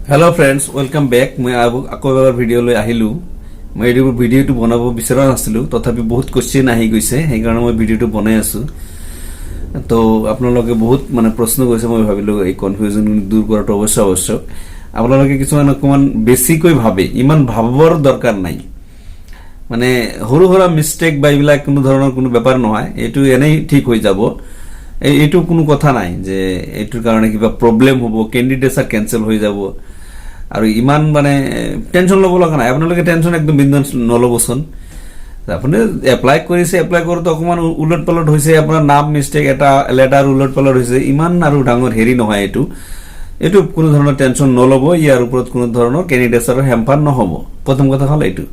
Hello friends welcome back मैं আকৌ এবাৰ ভিডিঅ'লৈ আহিলো মই এই ভিডিঅ'টো বনাব বিচৰা নাছিলো তথাপি বহুত কোশ্চেন আহি গৈছে সেই কাৰণে মই ভিডিঅ'টো বনাই আছো তো আপোনালোকে বহুত মানে প্ৰশ্ন কৰিছে মই ভাবিলো এই কনফিউজন দূৰ কৰাটো আৱশ্যক আপোনালোকে কিছুমান অকমান বেছিকৈ ভাবে ইমান ভাবৰ দৰকাৰ নাই মানে হৰু হৰা মিস্টেক বাইবিলা কোনো ধৰণৰ কোনো ব্যাপাৰ নহয় এটো এনেই ঠিক হৈ যাব এইটো কোনো কথা নাই যে এটোৰ কাৰণে কিবা প্ৰবলেম হ'ব ক্যান্ডিডেটস ক্যান্সেল হৈ যাব আৰু ইমান মানে টেনশন লব লগা নাই আপোনালোকে টেনশন একদম বিন্দাস নলবছন আপুনি এপ্লাই কৰিছে এপ্লাই কৰতে অকমান উলট পলট হৈছে আপোনাৰ নাম মিস্টেক এটা লেটাৰ উলট পলট হৈছে ইমান আৰু ডাঙৰ হেৰি নহয় এটো কোনো ধৰণৰ টেনশন নলব ইয়াৰ ওপৰত কোনো ধৰণৰ ক্যান্ডিডেটছৰ হেম্পাৰ নহব প্ৰথম কথা হল এটো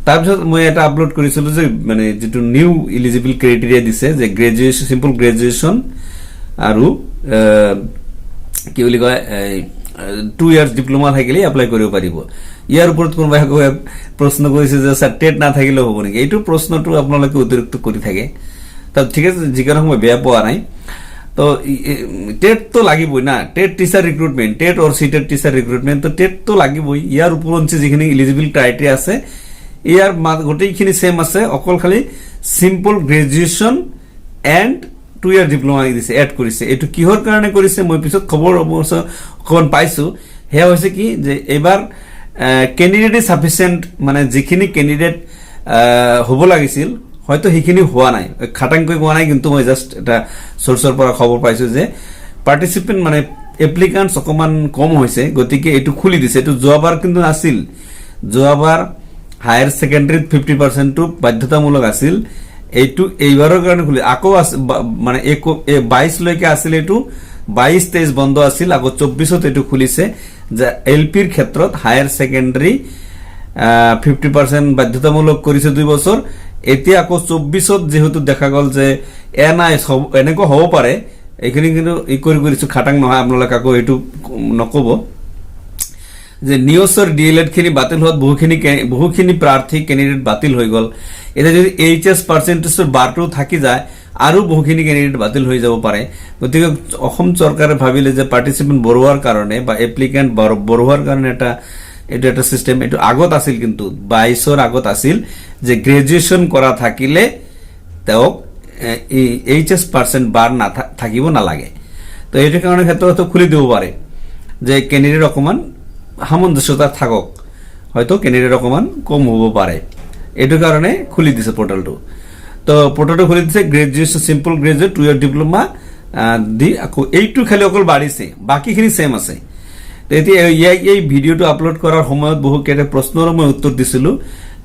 তাৰপিছত মই এটা আপলোড কৰিছিলো যে মানে যেটো নিউ এলিজিবল ক্ৰাইটেৰিয়া দিছে যে গ্ৰেজুৱেচন সিম্পল গ্ৰেজুৱেচন আৰু কি বুলি কয় 2 ইয়াৰ্স ডিপ্লোমা থাকিলে এপ্লাই কৰিব পাৰিব ইয়াৰ ওপৰত কোনবা প্ৰশ্ন কৰিছে যে স্যাৰ টেট না থাকিলে হ'ব নেকি এইটো প্ৰশ্নটো আপোনালোকে অতিৰিক্ত কৰি থাকে তা ঠিক আছে যিকোনো সময় বেয়া পোৱা নাই তো টেট তো লাগিবই না টেট টিচাৰ ৰিক্ৰুটমেন্ট টেট অৰ সিটেট টিচাৰ ৰিক্ৰুটমেন্ট তো টেট তো লাগিবই ইয়াৰ ওপৰত যিখিনি এলিজিবল ক্ৰাইটেৰিয়া আছে ইয়াৰ গোটেইখিনি সেম আছে অকল খালি simple graduation and 2 year diploma দিছে এড কৰিছে এটো কিহৰ কাৰণে কৰিছে মই পিছত খবৰ কোন পাইছো হে হৈছে কি যে এবাৰ ক্যান্ডিডেট সাফিসিয়েন্ট মানে যিখিনি ক্যান্ডিডেট হ'ব লাগিছিল হয়তো হিখিনি হোৱা নাই খাটাংকৈ হোৱা নাই কিন্তু মই জাস্ট এটা সোৰ্সৰ পৰা খবৰ পাইছো যে পাৰ্টিসিপেন্ট মানে এপ্লিকেন্টস অকমান কম হৈছে গতিকে এটো খুলি দিছে এটো যোৱাবাৰ কিন্তু আছিল যোৱাবাৰ হায়াৰ সেকেন্ডাৰীত 50% টো বাধ্যতামূলক আছিল এইটো এইবাৰৰ কাৰণে খুলি আকৌ মানে 22 লৈকে আছিল এটো 22 23 বন্ধ আছিল আকৌ 24 ত এটো খুলিছে যে এলপিৰ ক্ষেত্ৰত হায়াৰ সেকেন্ডাৰী 50% বাধ্যতামূলক কৰিছে 2 বছৰ এতিয়া আকৌ 24 ত যেহেতু দেখা গল যে এনআই এনেকৈ হ'ব পাৰে এইখিনি কিন্তু ই কৰিছো খাটাং নহয় আপোনালোক আকৌ এটো নকব যে নিউজৰ ডিএলএড খিনি বাতিল হোৱাত বহুখিনি প্ৰাৰ্থী ক্যান্ডিডেট বাতিল হৈ গল এটা যদি এইচএস পাৰ্সেন্টেজৰ বাৰটো থাকি যায় আৰু বহুখিনি ক্যান্ডিডেট বাতিল হৈ যাব পাৰে গতিকে অসম চৰকাৰে ভাবিলে যে পাৰ্টিসিপেন্ট বঢ়োৱাৰ কাৰণে বা এপ্লিকেন্ট বঢ়োৱাৰ কাৰণে এটা সিস্টেম এটো আগত আছিল কিন্তু 22 ৰ আগত আছিল যে গ্ৰেজুৱেচন কৰা থাকিলে তেও এইচএস পাৰ্সেন্ট বাৰ না থাকিব নালাগে তো এইটো কাৰণে ক্ষেত্ৰত খুলি দিব পাৰে যে ক্যান্ডিডেট অকমান সামঞ্জস্যতা থাকক হয়তো ক্যান্ডিডেট অকমান কম হ'ব পাৰে এটো কাৰণে খুলি দিছে পোৰ্টালটো তো পোৰ্টালটো খুলি দিছে graduation simple graduate 2 year diploma দি আকৌ এইটো খালি অকল বাঢ়িছে বাকিখিনি সেম আছে তো এতিয়া এই ভিডিওটো আপলোড কৰাৰ সময়ত বহু কেইটা প্ৰশ্নৰ মই উত্তৰ দিছিলো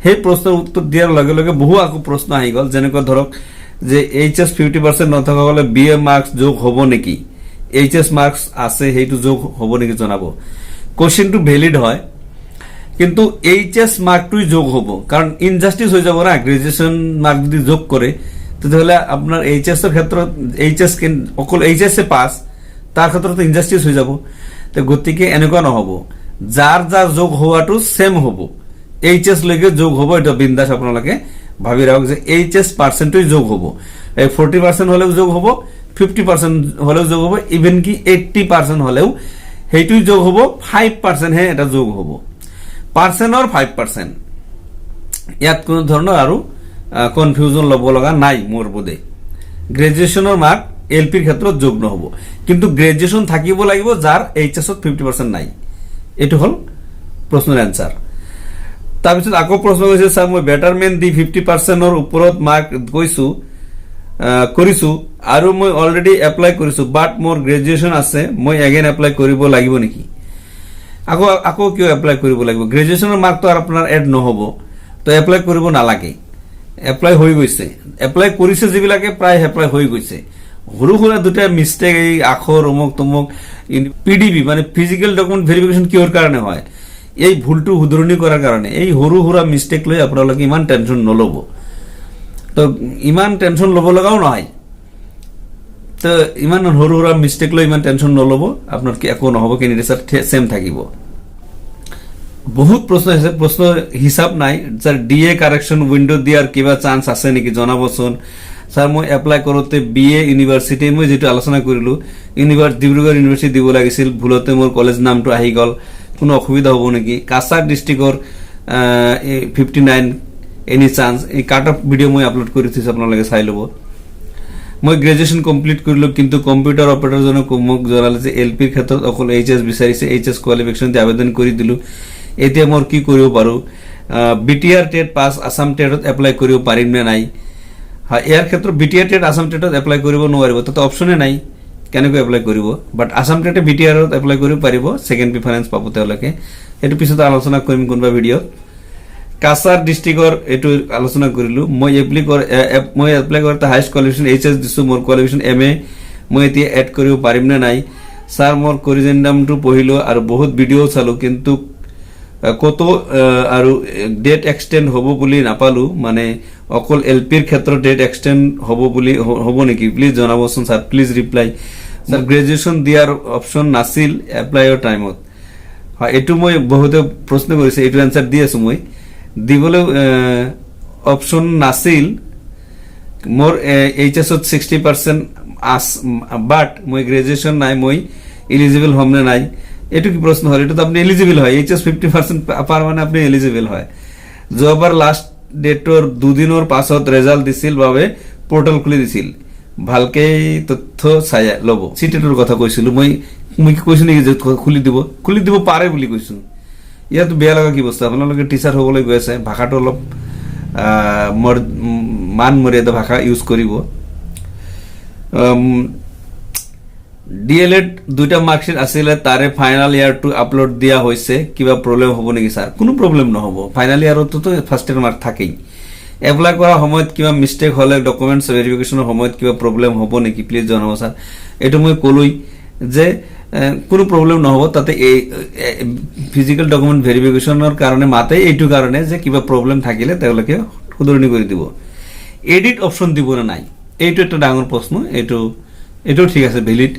সেই প্ৰশ্নৰ উত্তৰ দিয়াৰ লগে লগে বহু আকৌ প্ৰশ্ন আহি গল যেনেকৈ ধৰক যে এইচএস 50% নথকালে বিএ মার্কস যোগ হ'ব নেকি এইচএস মার্কস আছে হেইটো যোগ হ'ব নেকি জনাব কোশ্চেনটো ভ্যালিড হয় কিন্তু এইচএস মার্কটোই যোগ হ'ব কারণ ইনজাস্টিস হৈ যাব না গ্ৰেজুৱেচন মাৰ্ক যদি যোগ কৰে তেতিয়াহলে আপোনাৰ এইচএস এৰ ক্ষেত্ৰত এইচএস অকল এইচএস পাস তাৰ ক্ষেত্ৰত ইনজাস্টিস হৈ যাব তে গতিকে এনেকুৱা নহব যাৰ যোগ হোৱাটো সেম হ'ব এইচএস লৈকে যোগ হ'ব এটা বিন্দাস আপোনালোকে ভাবি ৰাখক যে এইচএস পার্সেন্টই যোগ হ'ব এই 40% হলেও যোগ হ'ব 50% হলেও যোগ হ'ব ইভেন কি 80% হলেও হেইটোই যোগ হ'ব 5% হে এটা যোগ হ'ব পার্সেন্ট और 5% ইয়াত কোনো ধৰণৰ আৰু কনফিউজন লব লগা নাই মোৰ বোধে গ্ৰেজুৱেচনৰ মাৰ্ক এলপিৰ ক্ষেত্ৰত যোগ নহব কিন্তু গ্ৰেজুৱেচন থাকিব লাগিব যাৰ এইচএস ত 50% নাই এটো হল প্ৰশ্নৰ আনসাৰ তাৰপিছত আকৌ প্ৰশ্ন হৈছে স্যাৰ মই বেটাৰমেন্ট দি 50% ৰ ওপৰত মাৰ্ক কৰিছো আৰু মই অলৰেডি এপ্লাই কৰিছো বাট মোৰ গ্ৰেজুৱেচন আছে মই এগেইন এপ্লাই কৰিব লাগিব নেকি আকৌ কিয় এপ্লাই কৰিব লাগিব গ্ৰেজুৱেচনৰ মাৰ্ক তো আপোনাৰ এড নহব তো এপ্লাই কৰিব নালাগে এপ্লাই হৈ গৈছে এপ্লাই কৰিছে যিবিলাকে প্ৰায় এপ্লাই হৈ গৈছে হৰু হৰা দুটা মিস্টেক এই আখৰ অমুক তমুক পিডিবি মানে ফিজিক্যাল ডকুমেন্ট ভেৰিফিকেশন কিহৰ কাৰণে হয় এই ভুলটো শুধৰণি কৰাৰ কাৰণে এই হৰু হৰা মিস্টেক লৈ আপোনালোকে ইমান টেনশন নলব তো ইমান টেনশন লব লগাও নহয় তো ইমান হৰু হৰা মিস্টেক লৈ ইমান টেনশন নলব আপোনাৰ কি একো নহব ক্যান্ডিডেট সেম থাকিব বহুত প্ৰশ্ন আছে প্ৰশ্ন হিসাব নাই স্যাৰ ডিএ কাৰেকশন উইন্ডো দিয়াৰ কিবা চান্স আছে নেকি জনাবচোন স্যাৰ মই এপ্লাই কৰোতে বিএ ইউনিভাৰ্সিটি মই যেটো আলোচনা কৰিলো ডিব্ৰুগড় ইউনিভাৰ্সিটি দিব লাগিছিল ভুলতে মোৰ কলেজ নামটো আহি গল কোনো অসুবিধা হ'ব নেকি কাছাৰ ডিষ্ট্ৰিক্টৰ 59 এনি চান্স এই কাট অফ ভিডিঅ' মই আপলোড কৰি থৈছোঁ আপোনালোকে চাই ল'ব মই গ্ৰেজুৱেশ্যন কমপ্লিট কৰিলোঁ কিন্তু কম্পিউটাৰ অপাৰেটৰজনে মোক জনালে যে এলপিৰ ক্ষেত্ৰত অকল এইচএছ বিচাৰিছে এইচএছ কোৱালিফিকেশ্যন দি আবেদন কৰি দিলোঁ এতিয়া মই কি কৰিব পাৰোঁ বিটিআৰ টেট পাছ আছাম টেটত এপ্লাই কৰিব পাৰিম নে নাই হয় ইয়াৰ ক্ষেত্ৰত বিটিআৰ টেট আছাম টেটত এপ্লাই কৰিব নোৱাৰিব তাতে অপশ্যনে নাই কেনেকৈ এপ্লাই কৰিব বাট আছাম টেটে বিটিআৰত এপ্লাই কৰিব পাৰিব সেকেন্ড প্ৰিফাৰেন্স পাব তেওঁলোকে এটো পিছত আলোচনা কৰিম কোনবা ভিডিঅ কাছাৰ ডিস্ট্ৰিক্টৰ এটো আলোচনা কৰিলো মই এপ্লাই কৰতে হাইয়েষ্ট কোৱালিফিকেশ্যন এইচএছ দিছো মোৰ কোৱালিফিকেশ্যন এমএ মই এতিয়া এড কৰিব পাৰিম নে নাই স্যাৰ মোৰ কৰিজেন্ডামটো পঢ়িলো আৰু বহুত ভিডিঅ চালো কিন্তু কত আৰু ডেট এক্সটেন্ড হ'ব বুলি নাপালো মানে অকল এলপিৰ ক্ষেত্ৰত ডেট এক্সটেন্ড হ'ব বুলি হ'ব নেকি প্লিজ জনাবচোন sir please reply sir graduation দিয়াৰ অপচন নাছিল এপ্লাইৰ টাইমত হয় এটো মই বহুত প্ৰশ্ন কৰিছে এটো আনসাৰ দি আছো মই দিবলৈ অপচন নাছিল মোৰ এইচএছত 60% বাট মই গ্ৰেজুৱেশ্যন নাই মই এলিজিবল হ'ম নে নাই এটো কি প্ৰশ্ন হয় এটো তো আপনি এলিজিবল হয় এইচএস 50% পাৰ মানে আপনি এলিজিবল হয় যোৱাবাৰ লাষ্ট ডেটৰ দুদিনৰ পাছত ৰেজাল্ট দিছিল বাবে পোৰ্টাল খুলি দিছিল ভালকে তথ্য চাই লব সিটেটৰ কথা কৈছিলো মই কি কৈছো নেকি যে খুলি দিব পাৰে বুলি কৈছো ইয়াত বেয়া লগা কি বস্তু আপোনালোকে টিচাৰ হ'বলৈ গৈ আছে ভাষাটো অলপ মান মৰ্যাদা ভাষা ইউজ কৰিব ডিএলএড দুটা মার্কশিট আছিল তারে ফাইনাল ইয়ার টু আপলোড দিয়া হয়েছে কিবা প্রবলেম হবো নাকি স্যার কোনো প্রবলেম নহব ফাইনাল ইয়ারত তো ফার্স্ট ইয়ার মার্ক থাকেই এপ্লাই করার সময়ত কিবা মিস্টেক হলে ডকুমেন্টস ভেরিফিকেশনের সময়ত কিবা প্রবলেম হবো নাকি প্লিজ জানাব স্যার এটা মই কলই যে কোনো প্রবলেম নহব তাতে এই ফিজিক্যাল ডকুমেন্ট ভেরিফিকেশনের কারণে মাতে এইটু কারণে যে কিবা প্রবলেম থাকিলে তেওঁলোকে শুধৰণি কৰি দিব এডিট অপশন দিব না নাই এইটো একটা ডাঙৰ প্ৰশ্ন এটো ঠিক আছে ভ্যালিড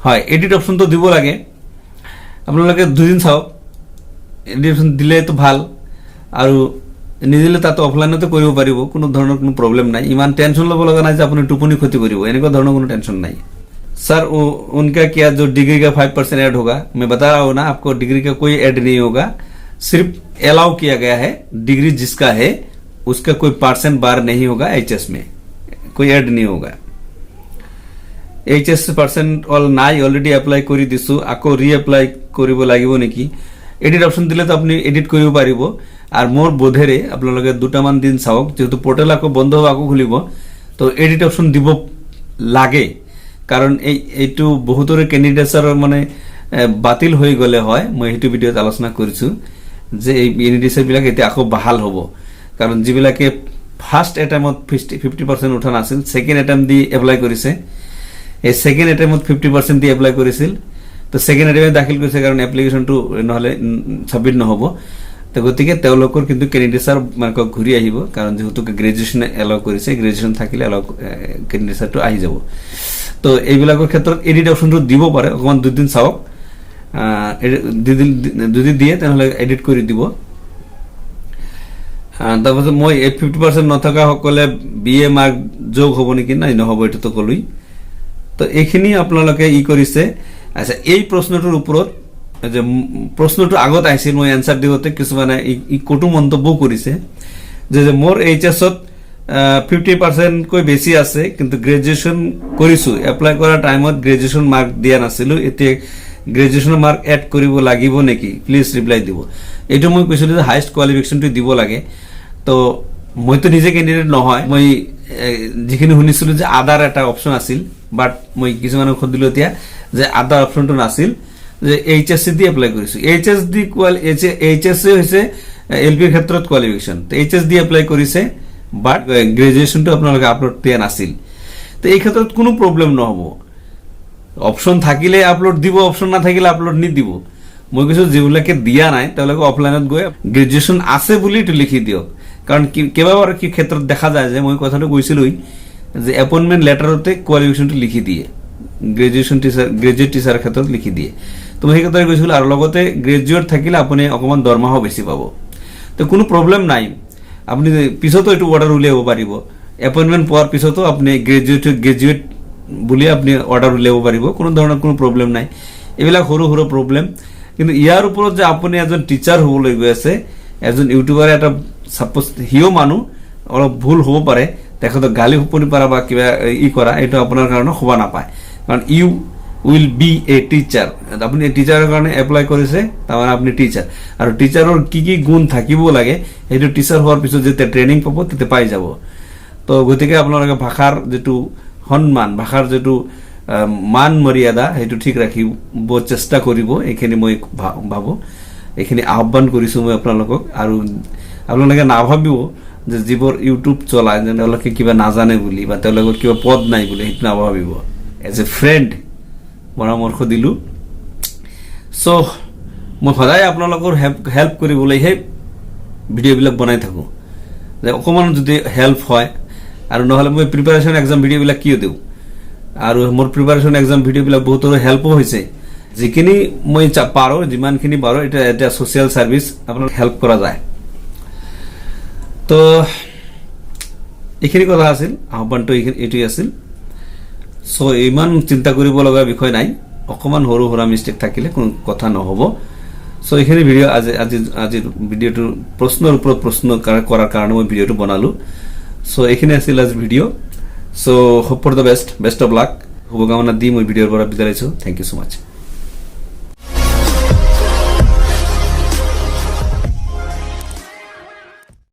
হয় এডিট অপশন তো দিব লাগে আপোনালোকে দুদিন চাওক এডিট অপশন দিলে তো ভাল আৰু নিদিলে তাতে অফলাইনতে কৰিব পাৰিব কোনো ধৰণৰ কোনো প্ৰবলেম নাই ইমান টেনশন ল'ব লগা নাই যে আপুনি টুপনি ক্ষতি কৰিব এনেকুৱা ধৰণৰ কোনো টেনশন নাই सर उनका क्या जो डिग्री का 5% ऐड होगा मैं बता रहा हूँ ना आपको डिग्री का कोई ऐड नहीं होगा सिर्फ अलाउ किया गया है डिग्री जिसका है उसका कोई परसेंट बार नहीं होगा एचएस में कोई ऐड नहीं होगा এইচএস পার্সেন্ট অল নাই অলরেডি এপ্লাই কৰি দিছো আকৌ ৰি এপ্লাই কৰিব লাগিব নেকি এডিট অপশন দিলে তো আপনি এডিট কৰিব পাৰিব আৰু মোৰ বোধেৰে আপোনালোকে দুটামান দিন চাওক যেহেতু পোর্টাল আকৌ বন্ধ হ'ব আকৌ খুলিব তো এডিট অপশন দিব লাগে কাৰণ এইটো বহুতৰে ক্যান্ডিডেটছৰ মানে বাতিল হৈ গলে হয় মই হেতু ভিডিওত আলোচনা কৰিছো যে এই ক্যান্ডিডেটছৰ বিলাক এতিয়া আকৌ বহাল হ'ব কাৰণ যিবিলাকে ফাৰ্স্ট এটেমত 50% উঠা নাছিল সেকেন্ড এটেম দি এপ্লাই কৰিছে এই সেকেন্ড এটেমত 50% দি এপ্লাই কৰিছিল তো সেকেন্ড এটেমে দাখিল কৰিছে কাৰণ এপ্লিকেশনটো নহলে সাবমিট নহব তো গতিকে তেওঁলোকৰ কিন্তু ক্যান্ডিডেটছৰ মানে ঘূৰি আহিব কাৰণ যেহেতু গ্ৰেজুৱেচন এলাউ কৰিছে গ্ৰেজুৱেচন থাকিলে এলাউ ক্যান্ডিডেটছটো আহি যাব তো এইবিলাকৰ ক্ষেত্ৰত এডিট অপশনটো দিব পাৰে অকমান দুদিন চাওক যদি দিয়ে তেনহলে এডিট কৰি দিব তাৰপিছত মই 50% নথকা সকলে বিএ মাৰ্ক যোগ হ'ব নেকি নাই নহব এটো তো কলই তো এইখিনি আপোনালোকে ই কৰিছে আচ্ছা এই প্ৰশ্নটোৰ ওপৰত যে প্ৰশ্নটো আগত আহিছিল মই আনসাৰ দিওতে কিছুমানে ই কটু মন্তব্য কৰিছে যে মোৰ এইচএছত 50% কৈ বেছি আছে কিন্তু গ্ৰেজুৱেচন কৰিছো এপ্লাই কৰা টাইমত গ্ৰেজুৱেচন মাৰ্ক দিয়া নাছিলো এতিয়া গ্ৰেজুৱেচন মাৰ্ক এড কৰিব লাগিব নেকি প্লিজ ৰিপ্লাই দিব এটো মই কৈছিলো যে হাইয়েষ্ট কোৱালিফিকেশনটো দিব লাগে তো মই তো নিজে ক্যান্ডিডেট নহয় মই যিখিনি শুনিছিলো যে আদাৰ এটা অপশন আছিল বাট মই কিছুমানক খুদিলো এতিয়া যে আদাৰ অপশনটো নাছিল যে এইচএসসি দি এপ্লাই কৰিছো এইচএস দি এইচএসসি হৈছে এলপিৰ ক্ষেত্ৰত কোৱালিফিকেশন তো এইচএস দি এপ্লাই কৰিছে বাট গ্ৰেজুৱেচনটো আপোনালোকে আপলোড দিয়া নাছিল তো এই ক্ষেত্ৰত কোনো প্ৰবলেম নহব অপশন থাকিলে আপলোড দিব অপশন না থাকিলে আপলোড নি দিব মই কৈছো যিবিলাকে দিয়া নাই তেওঁলোকে অফলাইনত গৈ গ্ৰেজুৱেচন আছে বুলি তো লিখি দিও কাৰণ কেবাবাৰ কি ক্ষেত্ৰত দেখা যায় যে মই কথাটো কৈছিলই যে এপয়েন্টমেন্ট লেটাৰতে কোৱালিফিকেশনটো লিখি দিয়ে গ্ৰেজুৱেচন টিচাৰ গ্ৰেজুৱেট টিচাৰ ক্ষেত্ৰত লিখি দিয়ে তো মই কথাটো কৈছিল আৰু লগতে গ্ৰেজুৱেট থাকিলে আপুনি অকমান দৰমহা বেছি পাব তো কোনো প্ৰবলেম নাই আপনি পিছতো এটো অৰ্ডাৰ উলিয়াব পাৰিব এপয়েন্টমেন্ট পোৱাৰ পিছতো আপনি গ্ৰেজুৱেট বুলি আপনি অৰ্ডাৰ উলিয়াব পাৰিব কোনো ধৰণৰ কোনো প্ৰবলেম নাই এবিলাক সৰু সৰু প্ৰবলেম কিন্তু ইয়াৰ ওপৰত যে আপুনি এজন টিচাৰ হ'বলৈ গৈ আছে, এজন ইউটিউবাৰ, এটা সাপোজ হিও মানুহ অলপ ভুল হ'ব পাৰে, তেখেতক গালি শুপনি পাৰা বা কিবা কৰা, এইটো আপোনাৰ কাৰণে হ'ব নাপায়। কাৰণ you will be a teacher, আপুনি টিচাৰৰ কাৰণে এপ্লাই কৰিছে, তাৰমানে আপুনি টিচাৰ। আৰু টিচাৰৰ কি কি গুণ থাকিব লাগে সেইটো টিচাৰ হোৱাৰ পিছত যেতিয়া ট্ৰেইনিং পাব তেতিয়া পাই যাব। তো গতিকে আপোনালোকে ভাষাৰ যিটো সন্মান, ভাষাৰ যিটো মান মৰ্যাদা সেইটো ঠিক ৰাখিব চেষ্টা কৰিব, এইখিনি মই ভাবোঁ, এইখিনি আহ্বান কৰিছোঁ মই আপোনালোকক। আৰু আপোনালোকে নাভাবিব যে যিবোৰ ইউটিউব চলায় যে তেওঁলোকে কিবা নাজানে বুলি বা তেওঁলোকৰ কিবা পদ নাই বুলি, সেইটো নাভাবিব। এজ এ ফ্ৰেণ্ড পৰামৰ্শ দিলোঁ। চ' মই সদায় আপোনালোকৰ হেল্প কৰিবলৈহে ভিডিঅ'বিলাক বনাই থাকোঁ, যে অকণমান যদি হেল্প হয়। আৰু নহ'লে মই প্ৰিপাৰেশ্যন এক্সাম ভিডিঅ'বিলাক কিয় দিওঁ, আৰু মোৰ প্ৰিপাৰেশ্যন এক্সাম ভিডিঅ'বিলাক বহুতৰো হেল্পো হৈছে। যিখিনি মই পাৰোঁ, যিমানখিনি পাৰোঁ, এতিয়া ছ'চিয়েল ছাৰ্ভিচ আপোনাক হেল্প কৰা যায়। তো এইখিনি কথা আছিল, আহ্বানটো এইটোৱেই আছিল। চ' ইমান চিন্তা কৰিব লগা বিষয় নাই, অকণমান সৰু সুৰা মিষ্টেক থাকিলে কোনো কথা নহ'ব। চ' এইখিনি ভিডিঅ' আজিৰ ভিডিঅ'টো প্ৰশ্নৰ ওপৰত প্ৰশ্ন কৰাৰ কাৰণে মই ভিডিঅ'টো বনালোঁ। চ' এইখিনি আছিল আজিৰ video'. So' hope for the best of luck, শুভকামনা দি মই ভিডিঅ'ৰ পৰা বিদায় লৈছোঁ। Thank you so' much.